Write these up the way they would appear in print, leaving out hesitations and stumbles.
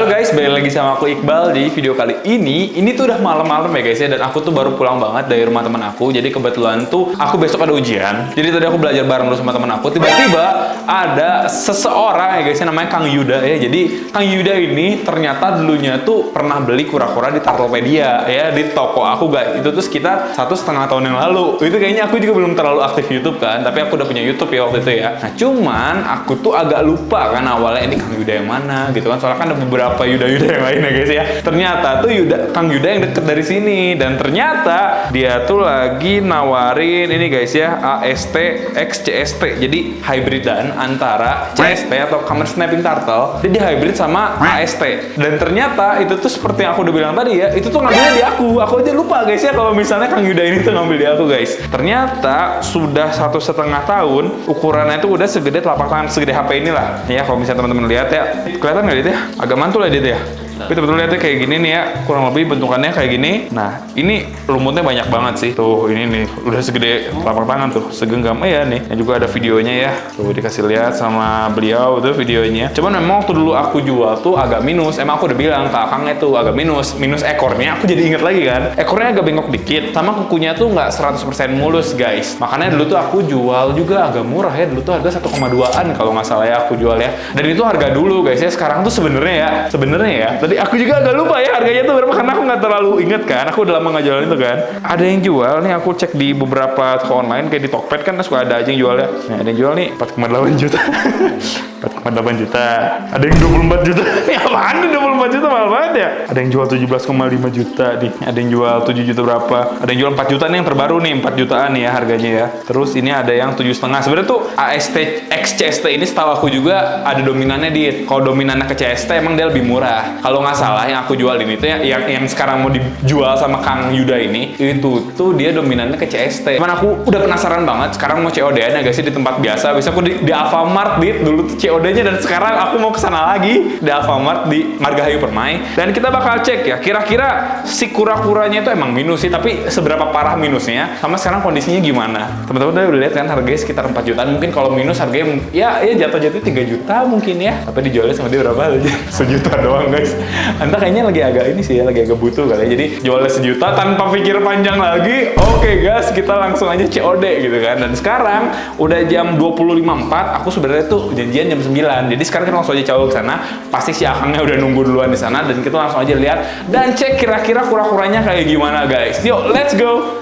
Halo guys, balik lagi sama aku Iqbal di video kali ini. Ini tuh udah malam-malam ya guys ya, dan aku tuh baru pulang banget dari rumah teman aku. Jadi kebetulan tuh aku besok ada ujian. Jadi tadi aku belajar bareng dulu sama teman aku. Tiba-tiba ada seseorang ya guys, yang namanya Kang Yuda ya. Jadi Kang Yuda ini ternyata dulunya tuh pernah beli kura-kura di Tartopedia ya, di toko aku guys. Itu tuh sekitar 1,5 tahun yang lalu. Itu kayaknya aku juga belum terlalu aktif YouTube kan, tapi aku udah punya YouTube ya waktu itu ya. Nah cuman aku tuh agak lupa kan awalnya ini Kang Yuda yang mana gitu kan. Soalnya kan ada beberapa Yuda-Yuda yang lain ya guys ya. Ternyata tuh Kang Yuda yang deket dari sini, dan ternyata dia tuh lagi nawarin ini guys ya, AST X CST. Jadi hybridan antara CST atau Common Snapping Turtle, jadi hybrid sama AST. Dan ternyata itu tuh seperti yang aku udah bilang tadi ya, itu tuh ngambilnya di aku. Aku aja lupa guys ya kalau misalnya Kang Yuda ini tuh ngambil di aku guys. Ternyata sudah 1,5 tahun, ukurannya itu udah segede telapak tangan, segede HP inilah. Ya kalau misalnya teman-teman lihat ya, kelihatan nggak dia? Agak mantul ya dia ya. Tapi betul-betul lihatnya kayak gini nih ya, kurang lebih bentukannya kayak gini. Nah, ini lumutnya banyak banget sih. Tuh, ini nih, udah segede telapak tangan tuh, segenggam ya nih. Dan juga ada videonya ya. Tuh, dikasih lihat sama beliau tuh videonya. Cuman memang waktu dulu aku jual tuh agak minus. Emang aku udah bilang ke akangnya tuh agak minus. Minus ekornya, aku jadi inget lagi kan. Ekornya agak bengkok dikit, sama kukunya tuh nggak 100% mulus guys. Makanya dulu tuh aku jual juga agak murah ya. Dulu tuh harga 1,2an kalau nggak salah ya aku jual ya. Dan itu harga dulu guys ya. Sekarang tuh sebenarnya ya. Tadi aku juga agak lupa ya harganya tuh berapa, karena aku nggak terlalu inget kan. Aku udah lama nggak jualan itu kan. Ada yang jual nih, aku cek di beberapa toko online kayak di Tokped kan suka ada aja yang jualnya. Nah, ada yang jual nih 4,8 juta. 4,8 juta. Ada yang 24 juta. Ini apaan nih 24 juta, mahal banget ya. Ada yang jual 17,5 juta nih. Ada yang jual 7 juta berapa. Ada yang jual 4 juta nih yang terbaru nih, 4 jutaan nih ya harganya ya. Terus ini ada yang 7,5. Sebenarnya tuh AST X CST ini setahu aku juga ada dominannya di. Kalau dominannya ke CST emang dia lebih murah. Kalau nggak salah yang aku jual ini tuh yang sekarang mau dijual sama Kang Yuda ini, itu tuh dia dominannya ke CST. Cuman aku udah penasaran banget sekarang mau COD-an ya guys di tempat biasa. Bisa aku di Alfamart dulu tuh COD-nya, dan sekarang aku mau kesana lagi di Alfamart di Margahayu Permai. Dan kita bakal cek ya kira-kira si kura-kuranya itu emang minus sih, tapi seberapa parah minusnya sama sekarang kondisinya gimana. Teman-teman udah lihat kan harganya sekitar 4 jutaan. Mungkin kalau minus harganya ya jatuh-jatuh 3 juta mungkin ya. Tapi dijualnya sama dia berapa aja? 1 juta doang guys. Entah kayaknya lagi agak ini sih ya, lagi agak butuh kali ya. Jadi jualnya 1 juta tanpa pikir panjang lagi. Oke guys, kita langsung aja COD gitu kan. Dan sekarang udah jam 20.54. Aku sebenarnya tuh janjian jam 9. Jadi sekarang kita langsung aja caw ke sana. Pasti si akangnya udah nunggu duluan di sana, dan kita langsung aja lihat dan cek kira-kira kura-kuranya kayak gimana guys. Yuk, let's go.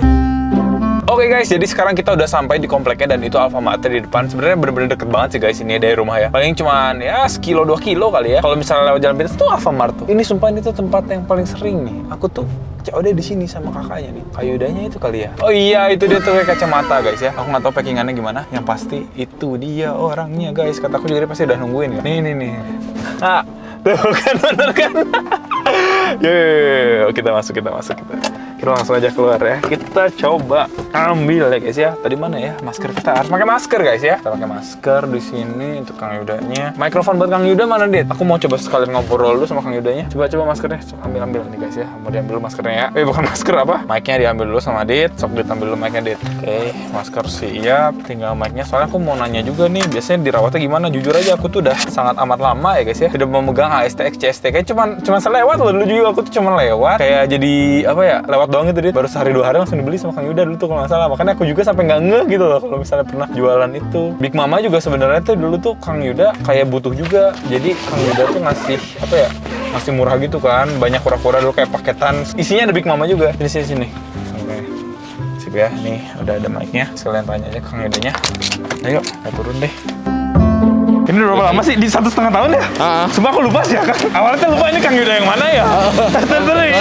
Oke guys, jadi sekarang kita udah sampai di kompleknya, dan itu Alfamart di depan. Sebenarnya bener-bener deket banget sih guys ini dari rumah ya. Paling cuman ya sekilo 2 kilo kali ya. Kalau misalnya lewat jalan pintas tuh Alfamart tuh. Ini sumpah ini tuh tempat yang paling sering nih. Aku tuh COD di sini sama kakaknya nih. Kayudanya itu kali ya. Oh iya, itu dia tuh kayak kacamata guys ya. Aku nggak tahu packingannya gimana. Yang pasti itu dia orangnya guys. Kataku juga dia pasti udah nungguin kan. Nih. Ah, tuh kan bener kan. Yuk, kita masuk. Kita langsung aja keluar ya. Kita coba ambil ya guys ya. Tadi mana ya masker? Kita harus pakai masker guys ya. Kita pakai masker di sini untuk Kang Yudanya. Mikrofon buat Kang Yuda mana, Dit? Aku mau coba sekalian ngobrol dulu sama Kang Yudanya. Coba maskernya. Sok ambil nih guys ya. Mau diambil dulu maskernya ya. Bukan masker apa? Mic-nya diambil dulu sama Dit. Sok Dit ambil dulu mic-nya, Dit. Oke, masker siap. Tinggal mic-nya. Soalnya aku mau nanya juga nih, biasanya dirawatnya gimana? Jujur aja aku tuh udah sangat amat lama ya guys ya. Udah memegang AST X CST. Kayak cuman selewat loh dulu juga. Aku tuh cuman lewat. Kayak jadi apa ya? Lewat doang gitu dia. Baru sehari 2 hari langsung dibeli sama Kang Yuda dulu tuh kalau nggak salah. Makanya aku juga sampai nggak ngeh gitu loh kalau misalnya pernah jualan itu. Big Mama juga sebenarnya tuh dulu tuh Kang Yuda kayak butuh juga. Jadi Kang Yuda tuh ngasih apa ya? Ngasih murah gitu kan. Banyak kura-kura dulu kayak paketan. Isinya ada Big Mama juga. Sini. Oke. Sip ya. Nih udah ada mic-nya. Sekalian tanya aja Kang Yudanya. Ayo, kita turun deh. Ini udah berapa lama sih? Di 1,5 tahun ya? Sumpah aku lupa sih ya kan. Awalnya tuh lupa ini Kang Yuda yang mana ya?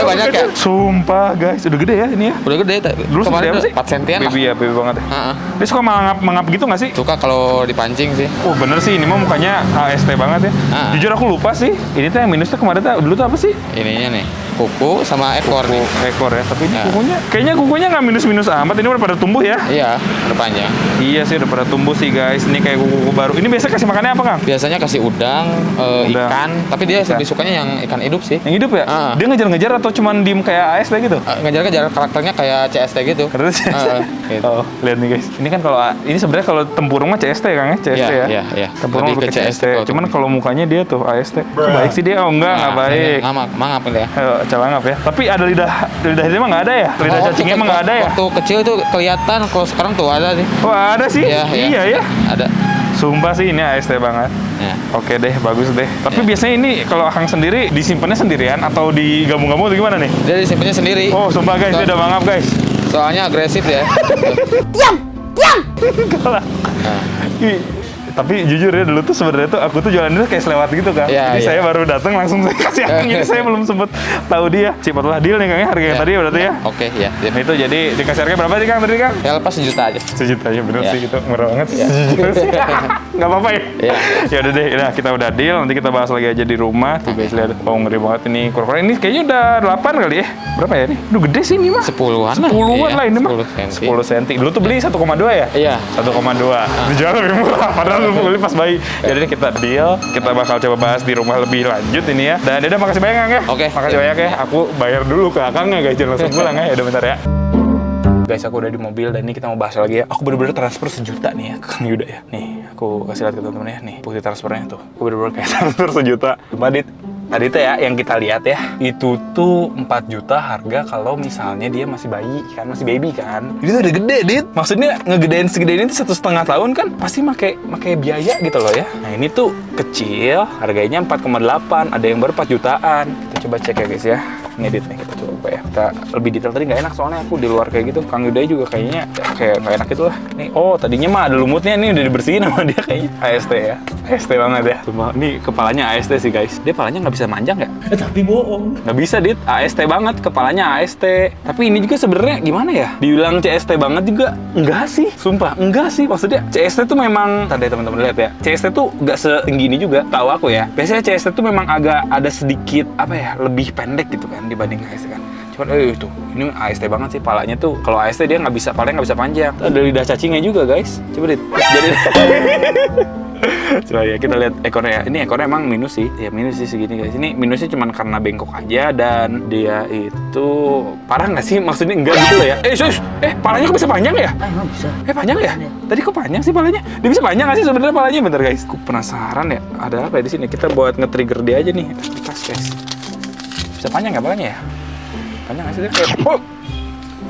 Banyak ya? Sumpah guys, udah gede ya ini ya? Udah gede tapi. Dulu segede apa sih? 4 sentian lah. Baby banget ya? Dia suka mangap gitu nggak sih? Suka kalau dipancing sih. Oh bener sih, ini mah mukanya AST banget ya. Jujur aku lupa sih. Ini tuh yang minus tuh kemarin tuh dulu tuh apa sih? Ininya nih. kuku sama ekor nih. Ekor ya, tapi ini Ya. kayaknya kukunya nggak minus-minus amat. Ini udah pada tumbuh ya. Iya, udah panjang. Iya sih, udah pada tumbuh sih guys. Ini kayak kuku baru. Ini biasa kasih makannya apa, Kang? Biasanya kasih udang, Udang. ikan, tapi dia Ikan. lebih sukanya yang ikan hidup sih. Yang hidup ya? Ah. Dia ngejar-ngejar atau cuman diem kayak ASD gitu? Ngejar-ngejar karakternya kayak CST gitu. Karena Gitu. Oh, lihat nih guys. Ini kan kalau ini sebenarnya kalau tempurung mah CST Kang ya, CST ya. Iya. Tempurung Lebih lebih ke CST. kalau Cuman kalau mukanya dia tuh AST. Kok baik sih dia? Oh enggak baik. Mangap ya. Ayo, calangap ya. Tapi ada lidah dia mah nggak ada ya? Lidah cacingnya emang nggak ada ya? Waktu kecil tuh kelihatan, kalau sekarang tuh ada sih. Wah ada sih. Iya ya. Ada. Sumpah sih ini AST banget. Ya. Oke deh, bagus deh. Tapi Ya. biasanya ini kalau Akang sendiri disimpannya sendirian atau digabung-gabung atau gimana nih? Dia disimpannya sendiri. Oh, sumpah guys, dia udah mangap guys. Soalnya agresif ya. Kalah. Nah, Tapi jujur ya dulu tuh sebenarnya tuh aku tuh jualan dulu kayak selewat gitu kan. Iya, Jadi iya. saya baru datang langsung saya kasih Akang. Jadi saya belum sempet tahu dia. Cipatlah deal nih Kang ya harganya Iya. tadi berarti ya. Oke, ya. Nah, itu jadi dikasih harga berapa sih Kang tadi Kang? Ya lepas 1 juta aja. 1 juta ya bener Iya. sih gitu. Murah banget. Iya. 1 juta sih. Nggak apa-apa ya? Iya. Ya udah deh, nah kita udah deal, nanti kita bahas lagi aja di rumah. Tuh guys lihat, oh ngeri banget ini kura-kura ini kayaknya udah 8 kali ya. Berapa ya nih? Udah gede sih ini mah. 10-an lah. 10-an lah ini mah. 10 cm. 10 cm. Dulu tuh beli 1,2 ya? Iya. 1,2. Dijual lebih murah padahal lu beli pas bayi. Jadi kita deal, kita bakal coba bahas di rumah lebih lanjut ini ya. Dan Deda makasih banyak Kang ya. Oke. Makasih banyak ya. Aku bayar dulu ke Akangnya guys, jangan langsung pulang ya. Udah bentar ya. Guys, aku udah di mobil dan ini kita mau bahas lagi ya. Aku bener-bener transfer 1 juta nih ya ke Kang Yuda ya. Nih, aku kasih lihat ke teman-teman ya. Nih, bukti transfernya tuh. Aku bener-bener kayak transfer 1 juta. Cuma tadi tuh ya yang kita lihat ya, itu tuh 4 juta harga kalau misalnya dia masih bayi kan, masih baby kan. Ini tuh udah gede, Dit. Maksudnya ngegedein segede ini tuh 1,5 tahun kan pasti make biaya gitu loh ya. Nah, ini tuh kecil, harganya 4,8, ada yang baru 4 jutaan. Kita coba cek ya guys ya. Ini Dit nih, kita coba ya. Kita lebih detail tadi nggak enak soalnya aku di luar kayak gitu. Kang Yuda juga kayaknya kayak nggak enak gitu lah. Nih, oh tadinya mah ada lumutnya, nih udah dibersihin sama dia kayaknya. AST ya, AST banget ya. Cuma ini kepalanya AST sih guys. Dia kepalanya nggak bisa manjang ya? Tapi bohong. Nggak bisa Dit, AST banget, kepalanya AST. Tapi ini juga sebenarnya gimana ya? Dibilang CST banget juga enggak sih, sumpah enggak sih. Maksudnya CST tuh memang, tadi teman-teman lihat ya, CST tuh nggak setinggi ini juga, tahu aku ya. Biasanya CST tuh memang agak ada sedikit apa ya, lebih pendek gitu kan dibanding AST kan. Cuman itu, ini AST banget sih palanya tuh. Kalau AST dia nggak bisa, palanya nggak bisa panjang. Ada lidah cacingnya juga guys. Coba Dit, jadi coba ya kita lihat ekornya ya. Ini ekornya emang minus sih. Ya minus sih segini guys. Ini minusnya cuma karena bengkok aja dan dia itu parah nggak sih? Maksudnya enggak gitu loh ya. Sus, palanya kok bisa panjang ya? Emang bisa. Panjang ya? Tadi kok panjang sih palanya? Dia bisa panjang nggak sih sebenarnya palanya? Bentar guys. Aku penasaran ya. Ada apa ya di sini? Kita buat nge-trigger dia aja nih. Pas guys. Bisa panjang nggak palanya ya? Panjang nggak sih dia? Oh!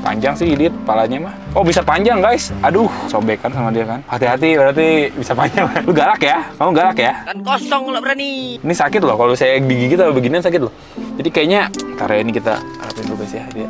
Panjang sih Dit, palanya mah. Oh bisa panjang guys. Aduh, sobekan sama dia kan. Hati-hati berarti bisa panjang. Lu galak ya? Kamu galak ya? Kan kosong nggak berani. Ini sakit loh kalau saya digigit atau beginian sakit loh. Jadi kayaknya ntar ya ini kita harapin dulu guys ya dia.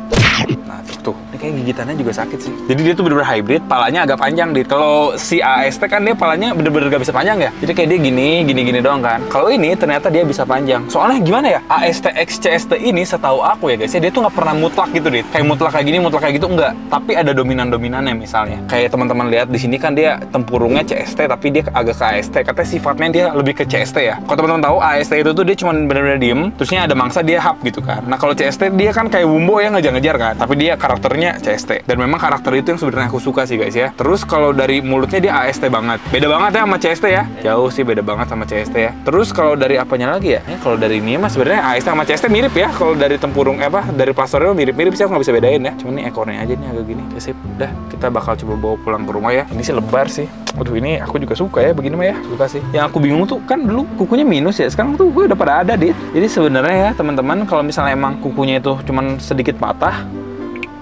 Nah tuh. Ini kayak gigitannya juga sakit sih. Jadi dia tuh bener-bener hybrid, palanya agak panjang Dit. Kalau si AST kan dia palanya bener-bener gak bisa panjang ya. Jadi kayak dia gini doang kan. Kalau ini ternyata dia bisa panjang. Soalnya gimana ya? AST X CST ini setahu aku ya guys ya, dia tuh nggak pernah mutlak gitu Dit. Kayak mutlak kayak gini, mutlak kayak gitu enggak. Tapi ada dominan-dominannya misalnya. Kayak teman-teman lihat di sini kan dia tempurungnya CST tapi dia agak ke AST. Katanya sifatnya dia lebih ke CST ya. Kalau teman-teman tahu AST itu tuh dia cuma bener-bener diem, terusnya ada mangsa dia hap gitu kan. Nah kalau CST dia kan kayak Wumbo ya ngejar-ngejar kan. Tapi dia karakternya CST. Dan memang karakter itu yang sebenarnya aku suka sih guys ya. Terus kalau dari mulutnya dia AST banget. Beda banget ya sama CST ya. Jauh sih beda banget sama CST ya. Terus kalau dari apanya lagi ya? Kalau dari ini mah sebenarnya AST sama CST mirip ya. Kalau dari tempurung dari plasternya mirip-mirip sih aku nggak bisa bedain ya. Cuman nih ekornya aja nih agak gini. Ya sip, udah kita bakal coba bawa pulang ke rumah ya. Ini sih lebar sih. Aduh ini aku juga suka ya begini mah ya. Suka sih. Yang aku bingung tuh kan dulu kukunya minus ya. Sekarang tuh gue udah pada ada Dit. Jadi sebenarnya ya teman-teman kalau misalnya emang kukunya itu cuman sedikit patah,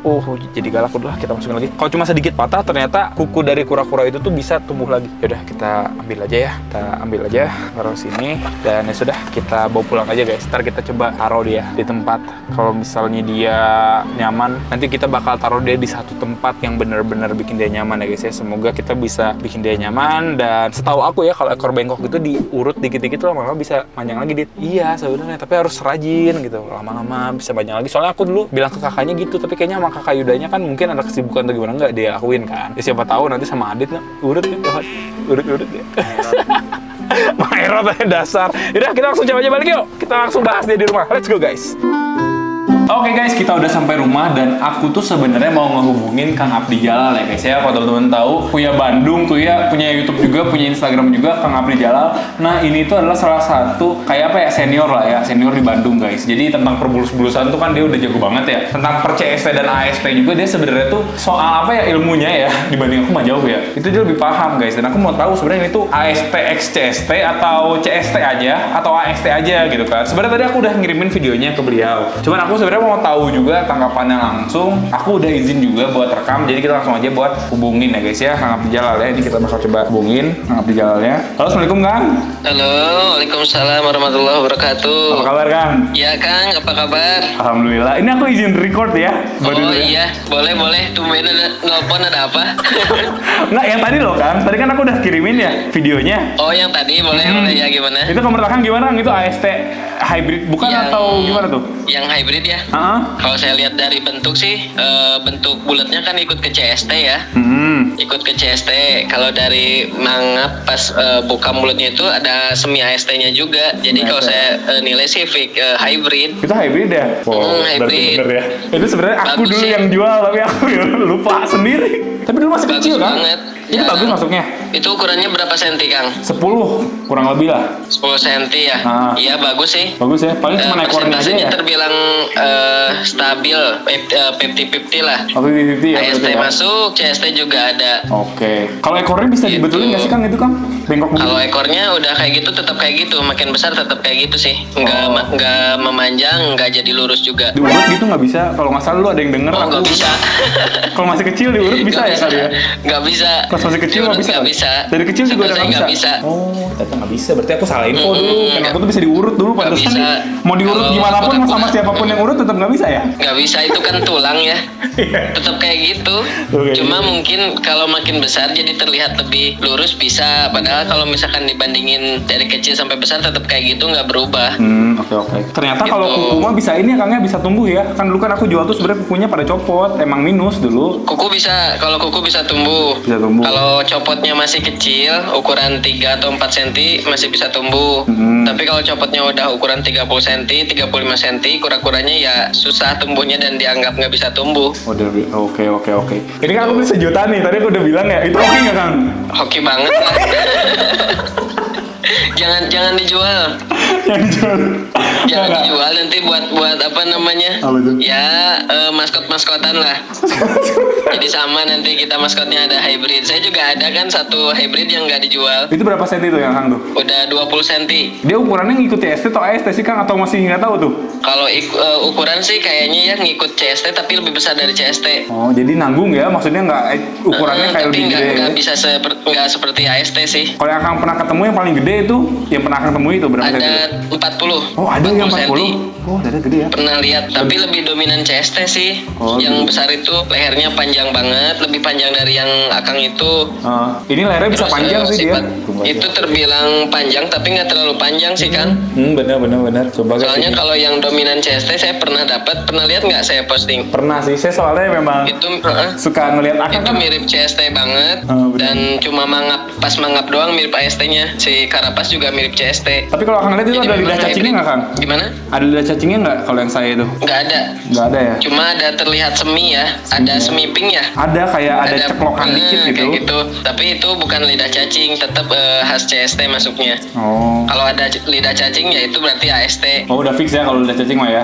oh jadi galak udah kita masukin lagi. Kalau cuma sedikit patah ternyata kuku dari kura-kura itu tuh bisa tumbuh lagi. Yaudah kita ambil aja ya. Kita ambil aja taruh sini dan ya sudah kita bawa pulang aja guys. Ntar kita coba taruh dia di tempat. Kalau misalnya dia nyaman, nanti kita bakal taruh dia di satu tempat yang bener-bener bikin dia nyaman ya guys ya. Semoga kita bisa bikin dia nyaman. Dan setahu aku ya kalau ekor bengkok gitu diurut dikit-dikit lama-lama bisa panjang lagi Dit. Iya sebenarnya, tapi harus rajin gitu. Lama-lama bisa panjang lagi. Soalnya aku dulu bilang ke kakaknya gitu, tapi kayaknya sama kakak Yudanya kan mungkin ada kesibukan atau gimana nggak dia lakuin kan. Ya siapa tahu nanti sama Adit urut ya. Urut ya. Maerot dasar. Yaudah kita langsung coba aja balik yuk. Kita langsung bahas dia di rumah. Let's go guys. Oke guys, kita udah sampai rumah dan aku tuh sebenarnya mau ngehubungin Kang Abdi Jalal ya guys ya. Kalau teman-teman tahu, punya Bandung tuh ya, punya YouTube juga, punya Instagram juga, Kang Abdi Jalal. Nah ini tuh adalah salah satu kayak apa ya, senior lah ya, senior di Bandung guys. Jadi tentang perbulus-bulusan tuh kan dia udah jago banget ya. Tentang per CST dan AST juga dia sebenarnya tuh soal apa ya ilmunya ya, dibanding aku mah jauh ya. Itu dia lebih paham guys. Dan aku mau tahu sebenarnya itu AST x CST atau CST aja atau AST aja gitu kan. Sebenarnya tadi aku udah ngirimin videonya ke beliau. Cuman aku sebenarnya mau tahu juga tanggapannya langsung. Aku udah izin juga buat rekam, jadi kita langsung aja buat hubungin ya guys ya Kang Abdi Jalal ya. Ini kita bakal coba hubungin Kang Abdi Jalalnya. Halo, assalamualaikum Kang. Halo, waalaikumsalam warahmatullahi wabarakatuh. Apa kabar Kang? Ya Kang, apa kabar? Alhamdulillah. Ini aku izin record ya. Buat Oh dulu ya. iya, boleh. Tumben ada nelpon, ada apa? Nggak, yang tadi loh Kang. Tadi kan aku udah kirimin ya videonya. Oh yang tadi, boleh ya gimana? Itu menurut Kang gimana Kang? Itu AST hybrid bukan Yang- atau gimana tuh? Yang hybrid ya? Heeh. Kalau saya lihat dari bentuk sih, bentuk bulatnya kan ikut ke CST ya. Ikut ke CST. Kalau dari mangap pas buka mulutnya itu ada semi AST-nya juga. Jadi kalau saya nilai sih hybrid. Itu hybrid ya? Berarti Hybrid. bener ya. Itu sebenarnya aku Bagus dulu sih. yang jual tapi aku lupa sendiri. Tapi dulu masih Bagus kecil kan? banget. Itu Ya. bagus masuknya. Itu ukurannya berapa senti Kang? 10 kurang lebih lah. 10 senti ya? Ah. Iya bagus sih. Bagus ya. Paling cuma ekornya aja Persentasenya ya. terbilang stabil, 50-50 lah. Oh, 50-50 ya. AST berarti ya? masuk, CST juga ada. Oke. Kalau ekornya bisa Gitu. dibetulin nggak sih Kang itu Kang? Bengkok Kalau begini? ekornya udah kayak gitu tetap kayak gitu, makin besar tetap kayak gitu sih. Nggak Oh. nggak memanjang, nggak jadi lurus juga. Diurut gitu nggak bisa. Kalau nggak salah lu ada yang denger Oh aku. nggak bisa. Kalau masih kecil diurut bisa Nggak ya kali ya? Nggak bisa. Pas masih kecil nggak Diurut bisa. Nggak kali? bisa. Dari kecil juga udah Sebenarnya nggak nggak bisa. bisa. Oh, ternyata nggak bisa. Berarti aku salah info dulu. Karena aku tuh bisa diurut dulu. Nggak Pantesan bisa. nih. Mau diurut Kalau gimana pun sama udah- siapapun yang urut tetap nggak bisa ya? Nggak bisa, itu kan tulang ya. Tetap kayak gitu. Oke. Cuma mungkin kalau makin besar jadi terlihat lebih lurus bisa. Padahal kalau misalkan dibandingin dari kecil sampai besar tetap kayak gitu, nggak berubah. Oke. Ternyata Gitu. kalau kuku mah bisa ini ya Kang ya, bisa tumbuh ya. Kan dulu kan aku jual tuh sebenarnya kukunya pada copot, emang minus dulu. Kuku bisa, kalau kuku bisa tumbuh. Bisa tumbuh. Kalau copotnya masih kecil, ukuran 3 atau 4 cm masih bisa tumbuh. Tapi kalau copotnya udah ukuran 30 cm, 35 cm, kura-kuranya ya susah tumbuhnya dan dianggap nggak bisa tumbuh. Oke. Ini kan aku beli sejuta nih, tadi aku udah bilang ya, itu oke nggak Kang? Hoki banget lah. jangan dijual. Yang jual. Jangan Nggak. dijual nanti buat apa namanya? Apa tuh? Ya maskot-maskotan lah. Jadi sama nanti kita maskotnya ada hybrid. Saya juga ada kan satu hybrid yang nggak dijual. Itu berapa senti tuh yang Kang tuh? Udah 20 cm. Dia ukurannya ngikuti ST atau AST sih Kang? Atau masih nggak tahu tuh? Kalau ukuran sih kayaknya ya ngikut CST tapi lebih besar dari CST. Oh, jadi nanggung ya? Maksudnya nggak ukurannya kayak Tapi lebih gede. nggak bisa nggak seperti AST sih. Kalau yang Kang pernah ketemu yang paling gede itu, yang pernah Kang temui itu berapa senti? Ada 40. Oh, ada yang 40 40. Oh, ada gede ya? Pernah lihat, tapi lebih dominan CST sih. Oh, Yang gitu. besar itu lehernya panjang banget, lebih panjang dari yang Akang itu. Ini lehernya bisa Terus, panjang sih dia. Itu terbilang panjang tapi nggak terlalu panjang sih Kang. Benar. Coba guys. Soalnya ini. kalau yang dominan CST saya pernah lihat nggak saya posting? Pernah sih, saya soalnya memang Itu suka ngelihat Akang itu kan. mirip CST banget Bener. dan cuma pas mangap doang mirip AST-nya. Si Karapas juga mirip CST. Tapi kalau Akang lihat itu Jadi ada lidah memang cacingnya hybrid. nggak Kang? Gimana? Ada lidah cacingnya nggak kalau yang saya itu? Nggak ada. Nggak ada ya? Cuma ada terlihat semi ya. Ada semi pink ya. Ada kayak ada ceklokan dikit gitu. Kayak gitu. Tapi itu bukan lidah cacing, tetap khas CST masuknya. Oh. Kalau ada lidah cacing ya itu berarti AST. Oh, udah fix ya kalau lidah cacing mah ya?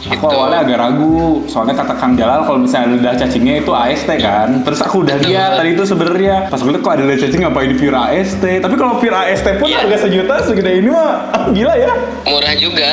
Aku Gitu. awalnya agak ragu, soalnya kata Kang Jalal kalau misalnya lidah cacingnya itu AST kan. Terus aku udah Betul. lihat tadi itu sebenarnya. Pas aku lihat kok ada lidah cacing ngapain di pure AST. Tapi kalau pure AST pun Iya. harga sejuta segede ini mah gila ya. Murah juga.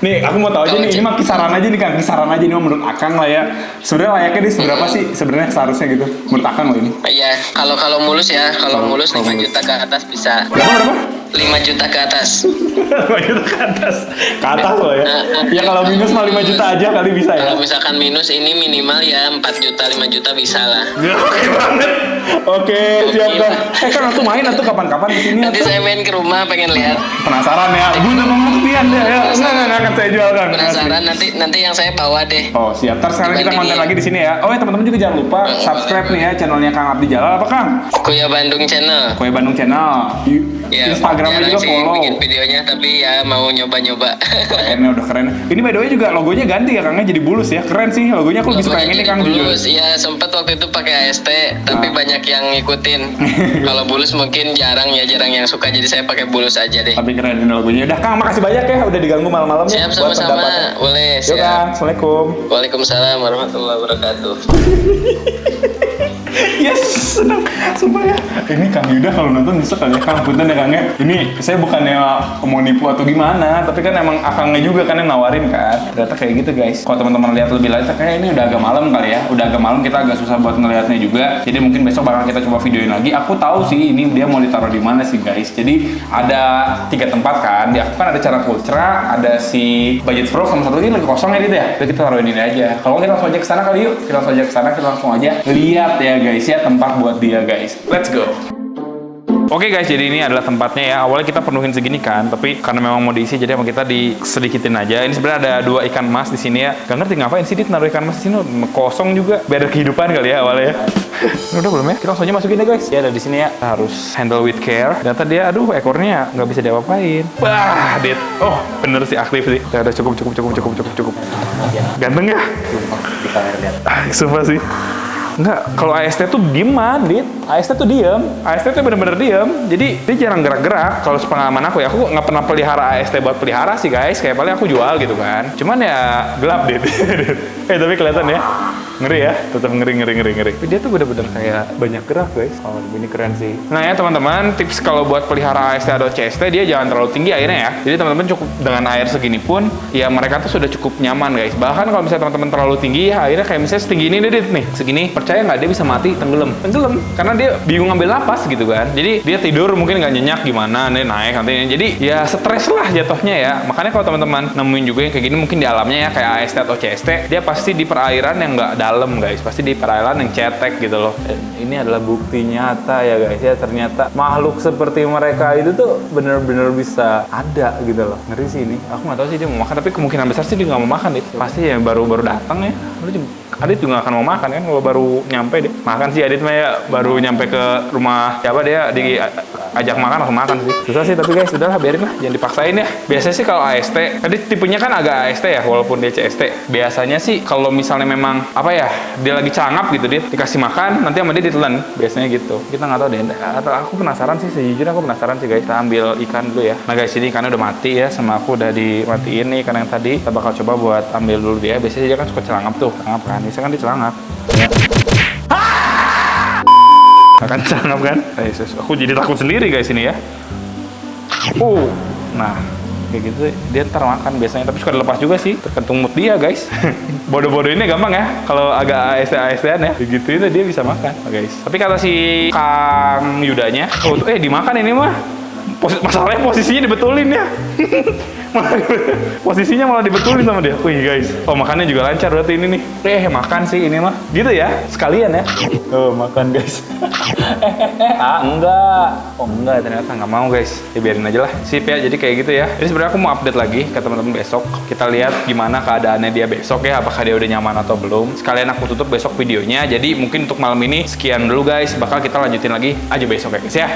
Nih, aku mau tahu aja nih, ini mah kisaran aja nih Kang, kisaran aja nih mah menurut Akang lah ya. Sebenarnya layaknya di seberapa sih sebenarnya seharusnya gitu menurut Akang loh ini. Iya, kalau mulus ya, kalau mulus 5 mulus. juta ke atas bisa. Berapa? 5 juta ke atas. 5 juta ke atas. Ke atas loh ya. Ya kalau minus mah 5 juta aja kali bisa ya. Kalau misalkan minus ini minimal ya 4 juta, 5 juta bisa lah. Oke banget. Oke, siap Oke. Kang. Kang aku main atau kapan-kapan di sini Nanti atuh. saya main ke rumah pengen lihat. Penasaran ya? Guna pembuktian deh ya. Enggak akan saya jual Kang. Penasaran nanti yang saya bawa deh. Oh siap, ntar sekarang kita konten Dibandingin. lagi di sini ya. Oh ya teman-teman juga jangan lupa subscribe nih ya channelnya Kang Abdi Jalal apa Kang? Kuya Bandung Channel. Kue Bandung Channel. Ya, Instagramnya jarang juga sih follow. bikin videonya, tapi ya mau nyoba-nyoba. Keren, udah keren. Ini by the way juga logonya ganti ya Kangnya, jadi bulus ya. Keren sih logonya, aku lebih suka yang ini Kang jujur. Bulus, iya sempet waktu itu pakai AST, tapi banyak yang ngikutin. Kalau bulus mungkin jarang yang suka, jadi saya pakai bulus aja deh. Tapi keren ini logonya. Udah Kang, makasih banyak ya udah diganggu malam-malam ya. Siap, sama-sama. Boleh, Yuk Kang, siap. Assalamualaikum. Waalaikumsalam warahmatullahi wabarakatuh. Yes, senang. Sumpah ya. Ini Kang Yuda kalau nonton bisa kali ya Kang, punten ya Kang ya. Ini saya bukannya mau nipu atau gimana, tapi kan emang akangnya juga kan yang nawarin kan. Ternyata kayak gitu guys. Kalau teman-teman lihat lebih lanjut, kayaknya ini udah agak malam kali ya. Udah agak malam, kita agak susah buat ngelihatnya juga. Jadi mungkin besok bakal kita coba videoin lagi. Aku tahu sih ini dia mau ditaruh di mana sih guys. Jadi ada 3 tempat kan. Di aku kan ada Cara Ultra, ada si Budget Frog, sama satu lagi lagi kosong ya gitu ya. Udah kita taruhin ini aja. Kalau kita langsung aja ke sana kali yuk. Kita langsung aja ke sana, kita langsung aja lihat ya guys ya tempat buat dia guys. Let's go. Oke guys, jadi ini adalah tempatnya ya. Awalnya kita penuhin segini kan, tapi karena memang mau diisi, jadi emang kita disedikitin aja. Ini sebenarnya ada 2 ikan mas di sini ya. Gak ngerti ngapain sih dia naruh ikan mas di sini, kosong juga. Biar ada kehidupan kali ya awalnya ya. Udah belum ya? Kita langsung aja masukin ya guys. Ya ada di sini ya. Harus handle with care. Ternyata dia, aduh ekornya nggak bisa diapa-apain. Wah, Dit. Oh, bener sih aktif sih. Ya udah cukup. Ganteng ya? Sumpah sih. Enggak, kalau AST tuh dieman, Dit. AST tuh diem. AST tuh bener-bener diem. Jadi dia jarang gerak-gerak. Kalau sepengalaman aku ya, aku nggak pernah pelihara AST buat pelihara sih guys. Kayak paling aku jual gitu kan. Cuman ya gelap, Dit. Tapi kelihatan ya. Ngeri ya, tetap ngeri. Tapi dia tuh bener-bener kayak banyak gerak guys. Oh, ini keren sih. Nah ya teman-teman, tips kalau buat pelihara AST atau CST, dia jangan terlalu tinggi airnya ya. Jadi teman-teman cukup dengan air segini pun, ya mereka tuh sudah cukup nyaman guys. Bahkan kalau misalnya teman-teman terlalu tinggi, ya airnya kayak misalnya setinggi ini nih, segini. Percaya nggak dia bisa mati tenggelam? Karena dia bingung ngambil napas gitu kan. Jadi dia tidur mungkin nggak nyenyak gimana, nih naik nanti. Jadi ya stres lah jatuhnya ya. Makanya kalau teman-teman nemuin juga yang kayak gini, mungkin di alamnya ya kayak AST atau CST, dia pasti di perairan yang nggak dalam guys, pasti di perairan yang cetek gitu loh. Dan ini adalah bukti nyata ya guys ya, ternyata makhluk seperti mereka itu tuh bener-bener bisa ada gitu loh. Ngeri sih ini. Aku nggak tahu sih dia mau makan, tapi kemungkinan besar sih dia nggak mau makan deh. Pasti ya baru datang ya. Adit juga gak akan mau makan kan kalau baru nyampe deh. Makan sih Adit mah ya baru nyampe ke rumah siapa dia diajak makan langsung makan sih. Susah sih tapi guys, udahlah biarin lah, jangan dipaksain ya. Biasanya sih kalau AST, tadi tipenya kan agak AST ya walaupun dia CST. Biasanya sih kalau misalnya memang apa ya, dia lagi cangap gitu, dia dikasih makan nanti sama dia ditelan. Biasanya gitu. Kita nggak tahu deh. Atau aku penasaran sih, sejujurnya aku penasaran sih guys. Kita ambil ikan dulu ya. Nah guys, ini ikannya udah mati ya, sama aku udah dimatiin nih ikan yang tadi. Kita bakal coba buat ambil dulu dia. Biasanya dia kan suka celangap tuh, celangap kan. Misalkan dia celangap. Ya. Akan celangap kan? Yesus, aku jadi takut sendiri guys ini ya. Nah kayak gitu dia ntar makan biasanya, tapi suka dilepas juga sih, tergantung mood dia guys. Bodoh-bodoh ini gampang ya, kalau agak AST-AST-an ya, begitu itu dia bisa makan guys. Tapi kata si Kang Yudanya, dimakan ini mah. Masalahnya posisinya dibetulin ya. Posisinya malah dibetulin sama dia. Wih guys, makannya juga lancar berarti ini nih. Makan sih ini mah. Gitu ya, sekalian ya. Makan guys. Enggak. Enggak, ternyata nggak mau guys. Ya biarin aja lah. Sip ya, jadi kayak gitu ya. Jadi sebenarnya aku mau update lagi ke teman-teman besok. Kita lihat gimana keadaannya dia besok ya, apakah dia udah nyaman atau belum. Sekalian aku tutup besok videonya. Jadi mungkin untuk malam ini sekian dulu guys. Bakal kita lanjutin lagi aja besok ya guys ya.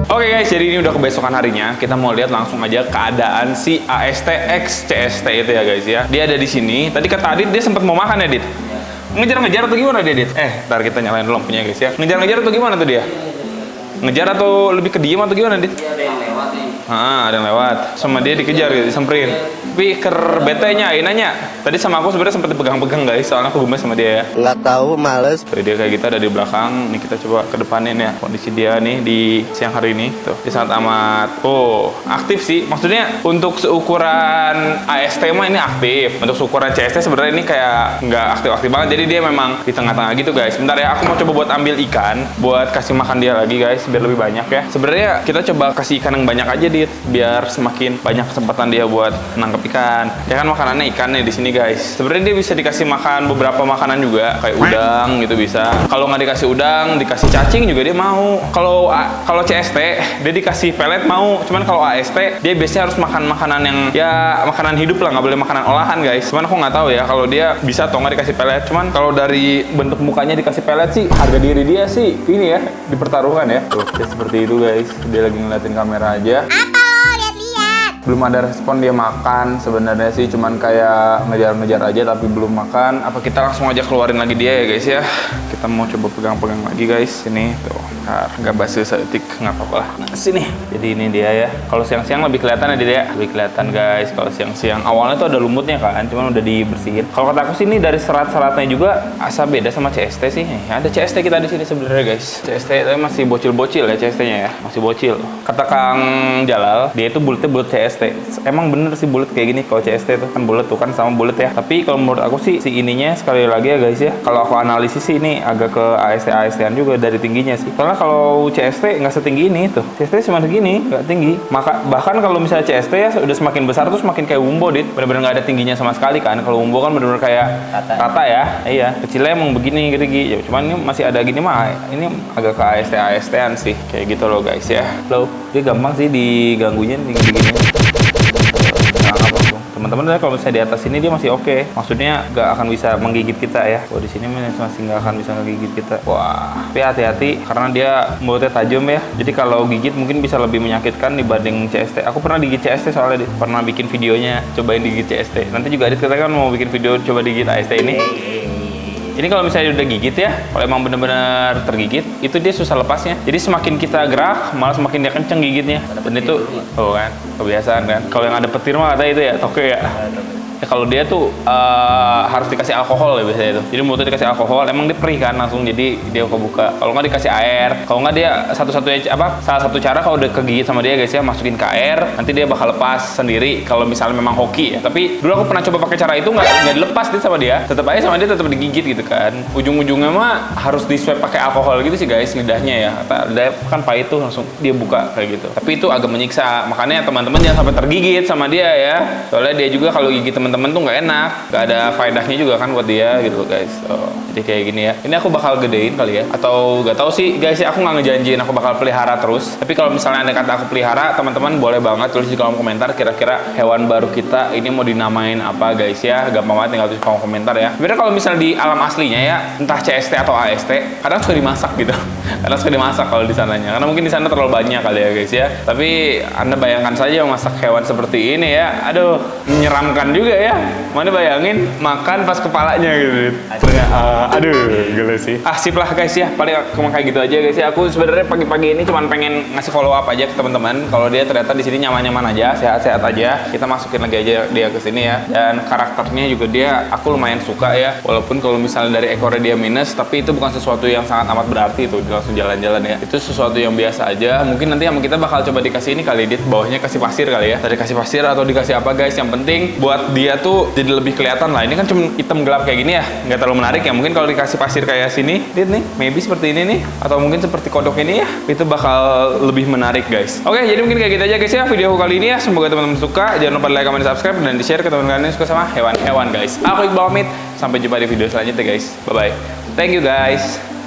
Oke guys, jadi ini udah kebesokan harinya. Kita mau lihat langsung aja keadaan si AST X CST itu ya guys ya. Dia ada di sini. Tadi kata Adit dia sempat mau makan ya, Dit? Ngejar-ngejar atau gimana dia, Dit? Ntar kita nyalain dulu lampunya guys ya. Ngejar-ngejar atau gimana tuh dia? Ngejar atau lebih ke diem atau gimana, Dit? Ada yang lewat nih. Ada yang lewat. Sama dia dikejar gitu, disamperin. Tapi betenya, nanya. Tadi sama aku sebenarnya sempat dipegang-pegang guys, soalnya aku gemes sama dia ya. Nggak tahu, males. Tuh, dia kayak gitu ada di belakang. Nih kita coba ke depanin ya. Kondisi dia nih di siang hari ini. Tuh, dia sangat amat aktif sih. Maksudnya untuk seukuran AST mah ini aktif. Untuk seukuran CST sebenarnya ini kayak nggak aktif-aktif banget. Jadi dia memang di tengah-tengah gitu guys. Bentar ya, aku mau coba buat ambil ikan buat kasih makan dia lagi guys, biar lebih banyak ya. Sebenarnya kita coba kasih ikan yang banyak aja Dit, biar semakin banyak kesempatan dia buat nangkep ikan. Ya kan makanannya ikan nih di sini guys. Sebenarnya dia bisa dikasih makan beberapa makanan juga, kayak udang gitu bisa. Kalau nggak dikasih udang, dikasih cacing juga dia mau. Kalau CST dia dikasih pelet mau. Cuman kalau AST dia biasanya harus makan makanan yang ya makanan hidup lah, nggak boleh makanan olahan guys. Cuman aku nggak tahu ya kalau dia bisa atau nggak dikasih pelet. Cuman kalau dari bentuk mukanya dikasih pelet sih, harga diri dia sih ini ya dipertaruhkan ya. Tuh, dia seperti itu guys. Dia lagi ngeliatin kamera aja. Belum ada respon dia makan sebenarnya sih, cuman kayak ngejar-ngejar aja tapi belum makan. Apa kita langsung aja keluarin lagi dia ya guys ya. Kita mau coba pegang-pegang lagi guys. Sini tuh, nggak basi seetik, nggak apa-apa lah. Nah, sini. Jadi ini dia ya. Kalau siang-siang lebih kelihatan ya dia, lebih kelihatan guys. Kalau siang-siang awalnya tuh ada lumutnya kan, cuman udah dibersihin. Kalau kata aku sih ini dari serat-seratnya juga asa beda sama CST sih. Ada CST kita di sini sebenarnya guys. CST tapi masih bocil-bocil ya CST-nya ya, masih bocil. Kata Kang Jalal, dia itu bulatnya bulat CST. Emang bener sih bulat kayak gini kalau CST itu kan bulat tuh kan sama bulat ya. Tapi kalau menurut aku sih si ininya sekali lagi ya guys ya. Kalau aku analisis sih ini agak ke AST-an juga dari tingginya sih. Karena kalau CST nggak setinggi ini tuh. CST cuma segini, nggak tinggi. Bahkan kalau misalnya CST ya udah semakin besar tuh semakin kayak Wumbo Dit. Bener-bener nggak ada tingginya sama sekali kan. Kalau Wumbo kan bener-bener kayak rata ya. Iya, kecilnya emang begini gitu. Ya, cuman ini masih ada gini mah. Ini agak ke AST-an sih. Kayak gitu loh guys ya. Loh, dia gampang sih diganggunya gini-gini. Teman-teman kalau misalnya di atas ini dia masih oke. Maksudnya nggak akan bisa menggigit kita ya. Di sini masih nggak akan bisa menggigit kita. Wah, tapi hati-hati karena dia mulutnya tajam ya. Jadi kalau gigit mungkin bisa lebih menyakitkan dibanding CST. Aku pernah digigit CST soalnya pernah bikin videonya cobain digigit CST. Nanti juga Adit kita kan mau bikin video coba digigit AST ini. Ini kalau misalnya udah gigit ya, kalau emang bener-bener tergigit, itu dia susah lepasnya. Jadi semakin kita gerak, malah semakin dia kenceng gigitnya. Dan itu, oh kan, kebiasaan kan. Kalau yang ada petir mah kata itu ya, toke ya. Ya kalau dia tuh harus dikasih alkohol ya biasanya itu. Jadi mulutnya dikasih alkohol, emang dia perih kan langsung, jadi dia kebuka. Kalau nggak dikasih air, kalau nggak dia salah satu cara kalau udah kegigit sama dia guys ya, masukin ke air, nanti dia bakal lepas sendiri. Kalau misalnya memang hoki ya. Tapi dulu aku pernah coba pakai cara itu nggak dilepas nih sama dia, tetap aja sama dia tetap digigit gitu kan. Ujung-ujungnya mah harus di swab pakai alkohol gitu sih guys lidahnya ya. Lidah kan pahit tuh langsung dia buka kayak gitu. Tapi itu agak menyiksa. Makanya teman-teman jangan sampai tergigit sama dia ya. Soalnya dia juga kalau gigit teman-teman tuh nggak enak, nggak ada faedahnya juga kan buat dia gitu guys. Jadi kayak gini ya. Ini aku bakal gedein kali ya, atau nggak tahu sih guys ya. Aku nggak ngejanjiin aku bakal pelihara terus. Tapi kalau misalnya ada kata aku pelihara, teman-teman boleh banget tulis di kolom komentar kira-kira hewan baru kita ini mau dinamain apa guys ya. Gampang banget tinggal tulis kolom komentar ya. Sebenarnya kalau misalnya di alam aslinya ya, entah CST atau AST, kadang suka dimasak gitu. Kadang suka dimasak kalau di sananya. Karena mungkin di sana terlalu banyak kali ya guys ya. Tapi Anda bayangkan saja masak hewan seperti ini ya. Aduh, menyeramkan juga ya. Mana bayangin makan pas kepalanya gitu. Aduh, gila sih. Sip lah guys ya. Paling cuma kayak gitu aja guys ya. Aku sebenarnya pagi-pagi ini cuma pengen ngasih follow up aja ke teman-teman. Kalau dia ternyata di sini nyaman-nyaman aja, sehat-sehat aja, kita masukin lagi aja dia ke sini ya. Dan karakternya juga dia aku lumayan suka ya. Walaupun kalau misalnya dari ekornya dia minus, tapi itu bukan sesuatu yang sangat amat berarti tuh. Dia langsung jalan-jalan ya. Itu sesuatu yang biasa aja. Mungkin nanti sama kita bakal coba dikasih ini kali, Dit. Bawahnya kasih pasir kali ya. Tadi kasih pasir atau dikasih apa guys? Yang penting buat dia tuh jadi lebih kelihatan lah. Ini kan cuma hitam gelap kayak gini ya, nggak terlalu menarik ya. Mungkin kalau dikasih pasir kayak sini, Dit nih, maybe seperti ini nih, atau mungkin seperti kodok ini ya, itu bakal lebih menarik guys. Oke, jadi mungkin kayak gitu aja guys ya video aku kali ini ya. Semoga teman-teman suka. Jangan lupa like, comment, subscribe, dan di share ke teman-teman yang suka sama hewan-hewan guys. Aku Iqbal pamit. Sampai jumpa di video selanjutnya guys. Bye bye. Thank you guys.